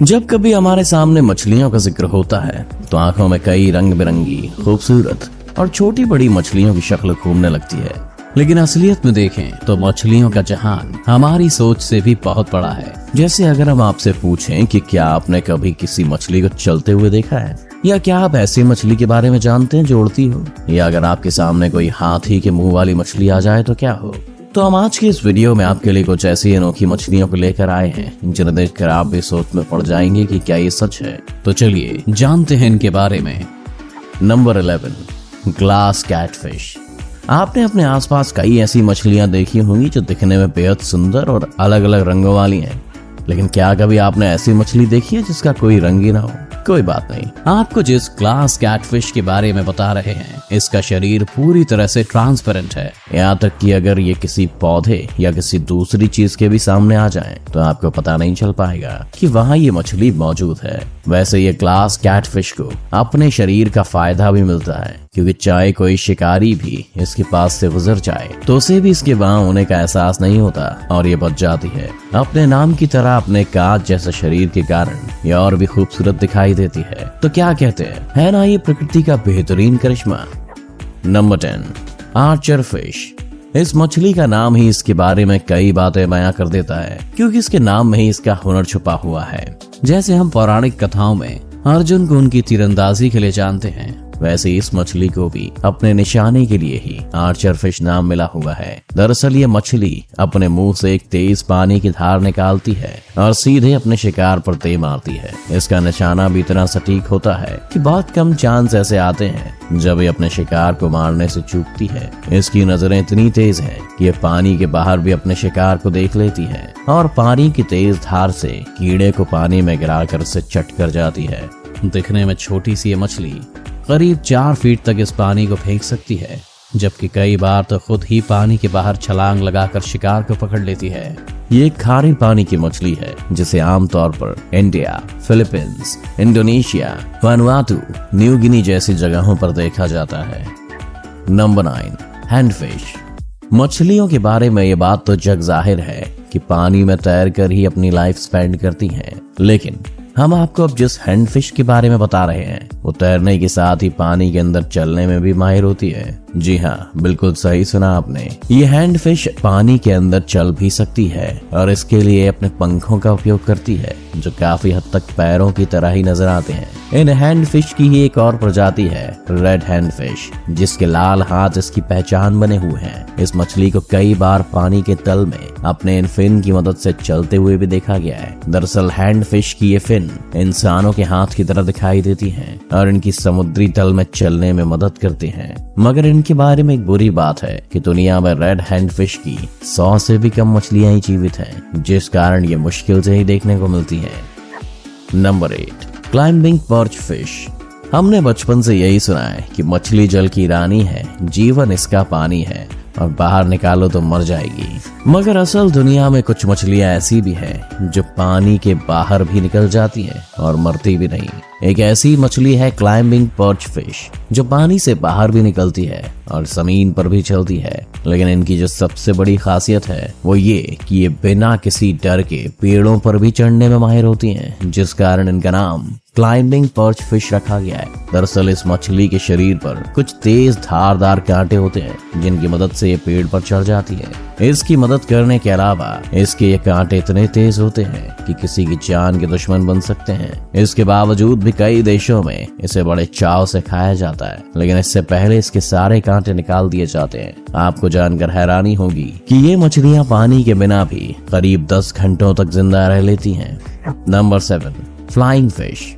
जब कभी हमारे सामने मछलियों का जिक्र होता है तो आंखों में कई रंग बिरंगी, खूबसूरत और छोटी बड़ी मछलियों की शक्ल घूमने लगती है। लेकिन असलियत में देखें तो मछलियों का जहान हमारी सोच से भी बहुत बड़ा है। जैसे अगर हम आपसे पूछें कि क्या आपने कभी किसी मछली को चलते हुए देखा है, या क्या आप ऐसी मछली के बारे में जानते हैं जो उड़ती हो, या अगर आपके सामने कोई हाथी के मुंह वाली मछली आ जाए तो क्या हो। तो हम आज की इस वीडियो में आपके लिए कुछ ऐसी अनोखी मछलियों को लेकर आए हैं जिन्हें देखकर आप भी सोच में पड़ जाएंगे कि क्या ये सच है। तो चलिए जानते हैं इनके बारे में। Number 11, glass catfish. आपने अपने आसपास कई ऐसी मछलियां देखी होंगी जो दिखने में बेहद सुंदर और अलग अलग रंगों वाली हैं, लेकिन क्या कभी आपने ऐसी मछली देखी है जिसका कोई रंग ही ना हो। कोई बात नहीं, आपको जिस ग्लास कैटफिश के बारे में बता रहे हैं इसका शरीर पूरी तरह से ट्रांसपेरेंट है। यहाँ तक कि अगर ये किसी पौधे या किसी दूसरी चीज के भी सामने आ जाए तो आपको पता नहीं चल पाएगा कि वहाँ ये मछली मौजूद है। वैसे ये ग्लास कैटफिश को अपने शरीर का फायदा भी मिलता है, क्योंकि चाहे कोई शिकारी भी इसके पास से गुजर जाए तो उसे भी इसके वहां होने का एहसास नहीं होता और ये बच जाती है। अपने नाम की तरह अपने कांच जैसे शरीर के कारण ये और भी खूबसूरत दिखाई देती है। तो क्या कहते हैं, है ना ये प्रकृति का बेहतरीन करिश्मा। Number 10, Archer fish. इस मछली का नाम ही इसके बारे में कई बातें बयां कर देता है, क्योंकि इसके नाम में ही इसका हुनर छुपा हुआ है। जैसे हम पौराणिक कथाओं में अर्जुन को उनकी तीरंदाजी के लिए जानते हैं, वैसे इस मछली को भी अपने निशाने के लिए ही आर्चर फिश नाम मिला हुआ है। दरअसल ये मछली अपने मुंह से एक तेज पानी की धार निकालती है और सीधे अपने शिकार पर दे मारती है। इसका निशाना भी इतना सटीक होता है कि बहुत कम चांस ऐसे आते हैं जब ये अपने शिकार को मारने से चूकती है। इसकी नजरें इतनी तेज हैं कि ये पानी के बाहर भी अपने शिकार को देख लेती है और पानी की तेज धार से कीड़े को पानी में गिराकर उसे चट कर जाती है। दिखने में छोटी सी ये मछली करीब 4 फीट तक इस पानी को फेंक सकती है, जबकि कई बार तो खुद ही पानी के बाहर छलांग लगाकर शिकार को पकड़ लेती है। ये एक खारे पानी की मछली है जिसे आमतौर पर India, Philippines, Indonesia, Vanuatu, New Guinea जैसी जगहों पर देखा जाता है। नंबर 9, हैंडफिश। मछलियों के बारे में ये बात तो जग जाहिर है कि पानी में तैरकर ही अपनी लाइफ स्पेंड करती हैं, लेकिन हम आपको अब जिस हैंडफिश के बारे में बता रहे हैं वो तैरने के साथ ही पानी के अंदर चलने में भी माहिर होती है। जी हाँ, बिल्कुल सही सुना आपने। ये हैंडफिश पानी के अंदर चल भी सकती है और इसके लिए अपने पंखों का उपयोग करती है, जो काफी हद तक पैरों की तरह ही नजर आते हैं। इन हैंडफिश की ही एक और प्रजाति है रेड हैंडफिश, जिसके लाल हाथ इसकी पहचान बने हुए हैं। इस मछली को कई बार पानी के तल में अपने इन फिन की मदद से चलते हुए भी देखा गया है। दरअसल हैंडफिश की ये फिन इंसानों के हाथ की तरह दिखाई देती हैं और इनकी समुद्री तल में चलने में मदद करती हैं। मगर इनके बारे में एक बुरी बात है कि दुनिया में रेड हैंडफिश की 100 से भी कम मछलियां ही जीवित हैं, जिस कारण ये मुश्किल से ही देखने को मिलती हैं। Number 8, climbing perch fish. हमने बचपन से यही सुना है कि मछली जल की रानी है, जीवन इसका पानी है और बाहर निकालो तो मर जाएगी। मगर असल दुनिया में कुछ मछलियां ऐसी भी हैं जो पानी के बाहर भी निकल जाती हैं और मरती भी नहीं। एक ऐसी मछली है क्लाइंबिंग पर्च फिश, जो पानी से बाहर भी निकलती है और जमीन पर भी चलती है। लेकिन इनकी जो सबसे बड़ी खासियत है वो ये कि ये बिना किसी डर के पेड़ों पर भी चढ़ने में माहिर होती हैं, जिस कारण इनका नाम क्लाइंबिंग पर्च फिश रखा गया है। दरअसल इस मछली के शरीर पर कुछ तेज धारदार कांटे होते हैं जिनकी मदद से ये पेड़ पर चढ़ जाती है। इसकी मदद करने के अलावा इसके ये कांटे इतने तेज होते हैं कि किसी की जान के दुश्मन बन सकते हैं। इसके बावजूद भी कई देशों में इसे बड़े चाव से खाया जाता है, लेकिन इससे पहले इसके सारे कांटे निकाल दिए जाते हैं। आपको जानकर हैरानी होगी कि ये मछलियां पानी के बिना भी करीब 10 घंटों तक जिंदा रह लेती हैं। Number 7, flying fish.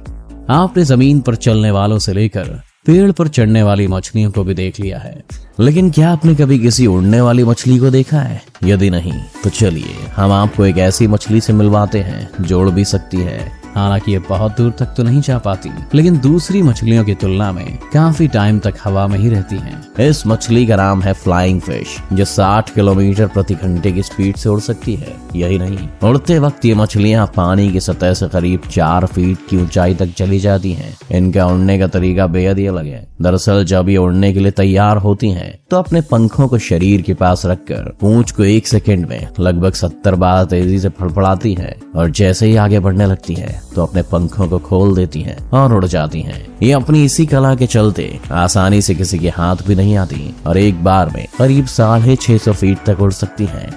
आपने जमीन पर चलने वालों से लेकर पेड़ पर चढ़ने वाली मछलियों को भी देख लिया है, लेकिन क्या आपने कभी किसी उड़ने वाली मछली को देखा है? यदि नहीं तो चलिए हम आपको एक ऐसी मछली से मिलवाते हैं जो उड़ भी सकती है। हालांकि ये बहुत दूर तक तो नहीं जा पाती, लेकिन दूसरी मछलियों की तुलना में काफी टाइम तक हवा में ही रहती हैं। इस मछली का नाम है फ्लाइंग फिश, जो 60 किलोमीटर प्रति घंटे की स्पीड से उड़ सकती है। यही नहीं, उड़ते वक्त ये मछलियां पानी की सतह से करीब 4 फीट की ऊंचाई तक चली जाती हैं। इनका उड़ने का तरीका बेहद ही अलग है। दरअसल जब ये उड़ने के लिए तैयार होती हैं, तो अपने पंखों को शरीर के पास रखकर पूंछ को 1 सेकंड में लगभग 70 बार तेजी से फड़फड़ाती है, और जैसे ही आगे बढ़ने लगती है तो अपने पंखों को खोल देती हैं और उड़ जाती हैं। ये अपनी इसी कला के चलते आसानी से किसी के हाथ भी नहीं आती और एक बार में करीब 650 फीट तक उड़ सकती हैं।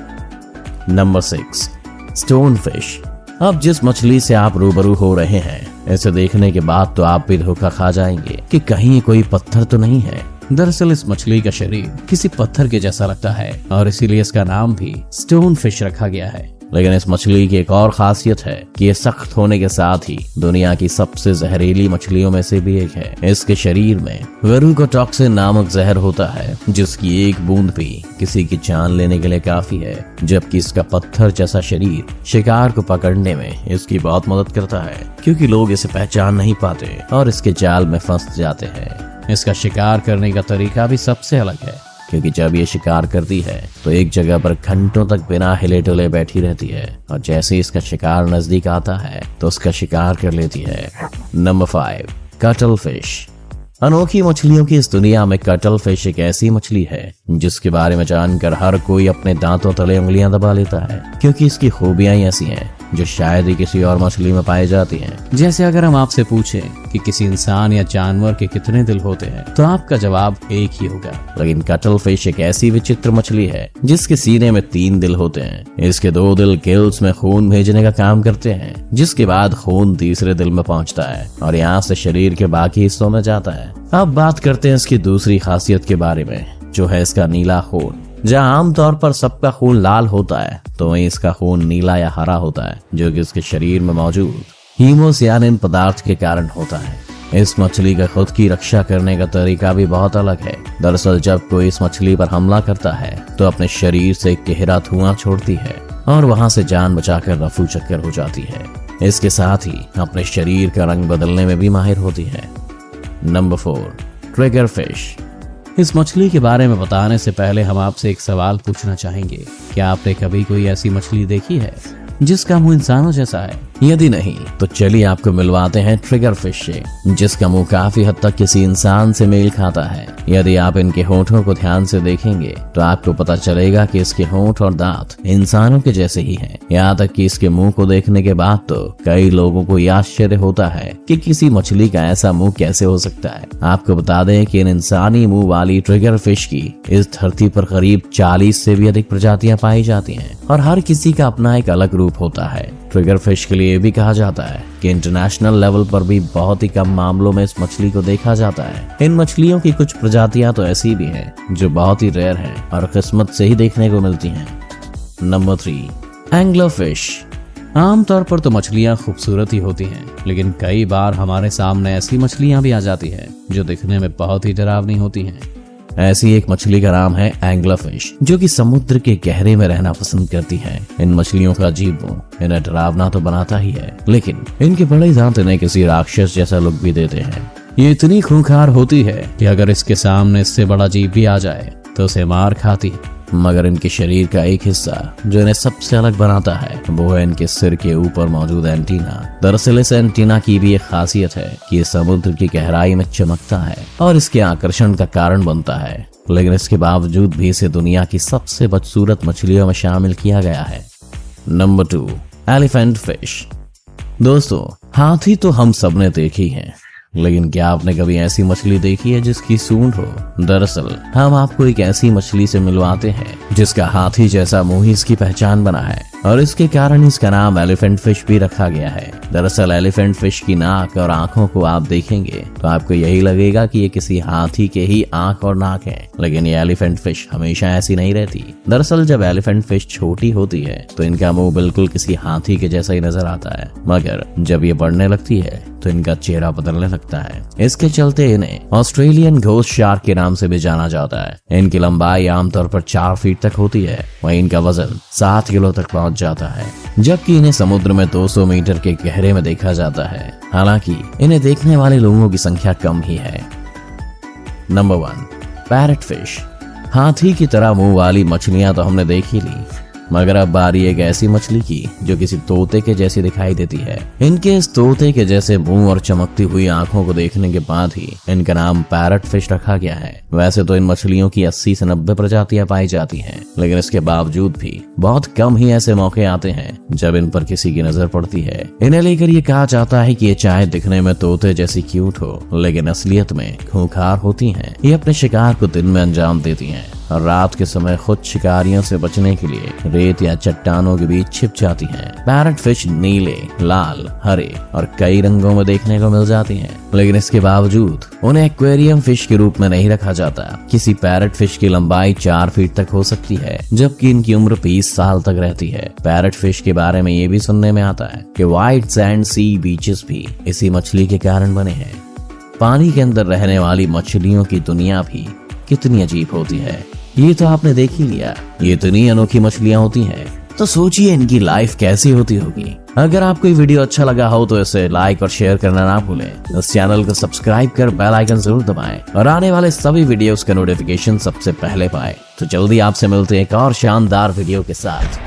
Number 6, stone fish. अब जिस मछली से आप रूबरू हो रहे हैं, इसे देखने के बाद तो आप भी धोखा खा जाएंगे कि कहीं कोई पत्थर तो नहीं है। दरअसल इस मछली का शरीर किसी पत्थर के जैसा लगता है और इसीलिए इसका नाम भी स्टोन फिश रखा गया है। लेकिन इस मछली की एक और खासियत है कि ये सख्त होने के साथ ही दुनिया की सबसे जहरीली मछलियों में से भी एक है। इसके शरीर में वेरुकोटॉक्सिन नामक जहर होता है, जिसकी एक बूंद भी किसी की जान लेने के लिए काफी है, जबकि इसका पत्थर जैसा शरीर शिकार को पकड़ने में इसकी बहुत मदद करता है, क्योंकि लोग इसे पहचान नहीं पाते और इसके जाल में फंस जाते हैं। इसका शिकार करने का तरीका भी सबसे अलग है, क्योंकि जब ये शिकार करती है तो एक जगह पर घंटों तक बिना हिले डुले बैठी रहती है, और जैसे ही इसका शिकार नजदीक आता है तो उसका शिकार कर लेती है। Number 5, cuttle fish. अनोखी मछलियों की इस दुनिया में कटल फिश एक ऐसी मछली है जिसके बारे में जानकर हर कोई अपने दांतों तले उंगलियां दबा लेता है, क्योंकि इसकी खूबियां ही ऐसी हैं जो शायद ही किसी और मछली में पाई जाती हैं। जैसे अगर हम आपसे पूछें कि किसी इंसान या जानवर के कितने दिल होते हैं, तो आपका जवाब एक ही होगा। लेकिन कटल फिश एक ऐसी विचित्र मछली है जिसके सीने में 3 दिल होते हैं। इसके 2 दिल गिल्स में खून भेजने का काम करते हैं, जिसके बाद खून तीसरे दिल में पहुंचता है और यहाँ से शरीर के बाकी हिस्सों में जाता है। अब बात करते हैं इसकी दूसरी खासियत के बारे में, जो है इसका नीला खून। जहाँ आमतौर पर सबका खून लाल होता है, तो वहीं इसका खून नीला या हरा होता है, जो कि इसके शरीर में मौजूद हीमोसियानिन पदार्थ के कारण होता है। इस मछली का खुद की रक्षा करने का तरीका भी बहुत अलग है। दरअसल जब कोई इस मछली पर हमला करता है तो अपने शरीर से एक गहरा धुआं छोड़ती है और वहां से जान बचाकर रफू चक्कर हो जाती है। इसके साथ ही अपने शरीर का रंग बदलने में भी माहिर होती है। Number 4, trigger fish. इस मछली के बारे में बताने से पहले हम आपसे एक सवाल पूछना चाहेंगे, क्या आपने कभी कोई ऐसी मछली देखी है जिसका मुंह इंसानों जैसा है? यदि नहीं तो चलिए आपको मिलवाते हैं ट्रिगर फिश से, जिसका मुंह काफी हद तक किसी इंसान से मेल खाता है। यदि आप इनके होंठों को ध्यान से देखेंगे तो आपको पता चलेगा कि इसके होंठ और दांत इंसानों के जैसे ही हैं। यहाँ तक कि इसके मुंह को देखने के बाद तो कई लोगों को यह आश्चर्य होता है कि किसी मछली का ऐसा मुंह कैसे हो सकता है। आपको बता दें कि इन इंसानी मुंह वाली ट्रिगर फिश की इस धरती पर करीब 40 से भी अधिक प्रजातियां पाई जाती हैं और हर किसी का अपना एक अलग रूप होता है। ट्रिगर फिश के लिए भी कहा जाता है कि इंटरनेशनल लेवल पर भी बहुत ही कम मामलों में इस मछली को देखा जाता है। इन मछलियों की कुछ प्रजातियां तो ऐसी भी हैं जो बहुत ही रेयर हैं और किस्मत से ही देखने को मिलती हैं। Number 3, angler fish. आमतौर पर तो मछलियां खूबसूरत ही होती हैं, लेकिन कई बार हमारे सामने ऐसी मछलियां भी आ जाती हैं जो दिखने में बहुत ही डरावनी होती हैं। ऐसी एक मछली का नाम है एंग्लर फिश, जो कि समुद्र के गहरे में रहना पसंद करती है। इन मछलियों का अजीब मुंह इन्हें डरावना तो बनाता ही है, लेकिन इनके बड़े दांत इन्हें किसी राक्षस जैसा लुक भी देते हैं। ये इतनी खूंखार होती है कि अगर इसके सामने इससे बड़ा जीव भी आ जाए तो उसे मार खाती है। मगर इनके शरीर का एक हिस्सा जो इन्हें सबसे अलग बनाता है वो है इनके सिर के ऊपर मौजूद एंटीना। दरअसल इस एंटीना की भी एक खासियत है कि ये समुद्र की गहराई में चमकता है और इसके आकर्षण का कारण बनता है, लेकिन इसके बावजूद भी इसे दुनिया की सबसे बदसूरत मछलियों में शामिल किया गया है। Number 2, elephant fish. दोस्तों, हाथी तो हम सबने देखी है, लेकिन क्या आपने कभी ऐसी मछली देखी है जिसकी सूंड हो? दरअसल हम आपको एक ऐसी मछली से मिलवाते हैं जिसका हाथी जैसा मुंह ही इसकी पहचान बना है और इसके कारण इसका नाम एलिफेंट फिश भी रखा गया है। दरअसल एलिफेंट फिश की नाक और आंखों को आप देखेंगे तो आपको यही लगेगा कि ये किसी हाथी के ही आंख और नाक है, लेकिन ये एलिफेंट फिश हमेशा ऐसी नहीं रहती। दरअसल जब एलिफेंट फिश छोटी होती है तो इनका मुंह बिल्कुल किसी हाथी के जैसा ही नजर आता है, मगर जब ये बढ़ने लगती है तो इनका चेहरा बदलने लगता है। इसके चलते इन्हें ऑस्ट्रेलियन घोस्ट शार्क के नाम से भी जाना जाता है। इनकी लंबाई आमतौर पर 4 फीट तक होती है, वहीं इनका वजन 7 किलो तक पहुंच पहुंच जाता है, जबकि इन्हें समुद्र में 200 मीटर के गहरे में देखा जाता है। हालांकि इन्हें देखने वाले लोगों की संख्या कम ही है। Number 1, parrot fish. हाथी की तरह मुंह वाली मछलियां तो हमने देख ही ली, मगर अब बारी एक ऐसी मछली की जो किसी तोते के जैसी दिखाई देती है। इनके इस तोते के जैसे मुंह और चमकती हुई आंखों को देखने के बाद ही इनका नाम पैरट फिश रखा गया है। वैसे तो इन मछलियों की 80 से 90 प्रजातियां पाई जाती हैं, लेकिन इसके बावजूद भी बहुत कम ही ऐसे मौके आते हैं जब इन पर किसी की नजर पड़ती है। इन्हें लेकर ये कहा जाता है कि ये चाहे दिखने में तोते जैसी क्यूट हो, लेकिन असलियत में खूंखार होती हैं। ये अपने शिकार को दिन में अंजाम देती हैं और रात के समय खुद शिकारियों से बचने के लिए रेत या चट्टानों के बीच छिप जाती हैं। पैरट फिश नीले, लाल, हरे और कई रंगों में देखने को मिल जाती हैं, लेकिन इसके बावजूद उन्हें एक्वेरियम फिश के रूप में नहीं रखा जाता। किसी पैरट फिश की लंबाई 4 फीट तक हो सकती है, जबकि इनकी उम्र 20 साल तक रहती है। पैरट फिश के बारे में ये भी सुनने में आता है कि व्हाइट सैंड सी बीचेस भी इसी मछली के कारण बने हैं। पानी के अंदर रहने वाली मछलियों की दुनिया भी कितनी अजीब होती है, ये तो आपने देख ही लिया। ये इतनी अनोखी मछलियां होती हैं, तो सोचिए इनकी लाइफ कैसी होती होगी। अगर आपको ये वीडियो अच्छा लगा हो तो इसे लाइक और शेयर करना ना भूलें। इस चैनल को सब्सक्राइब कर बेल आइकन जरूर दबाएं और आने वाले सभी वीडियोस का नोटिफिकेशन सबसे पहले पाएं। तो जल्दी आपसे मिलते हैं एक और शानदार वीडियो के साथ।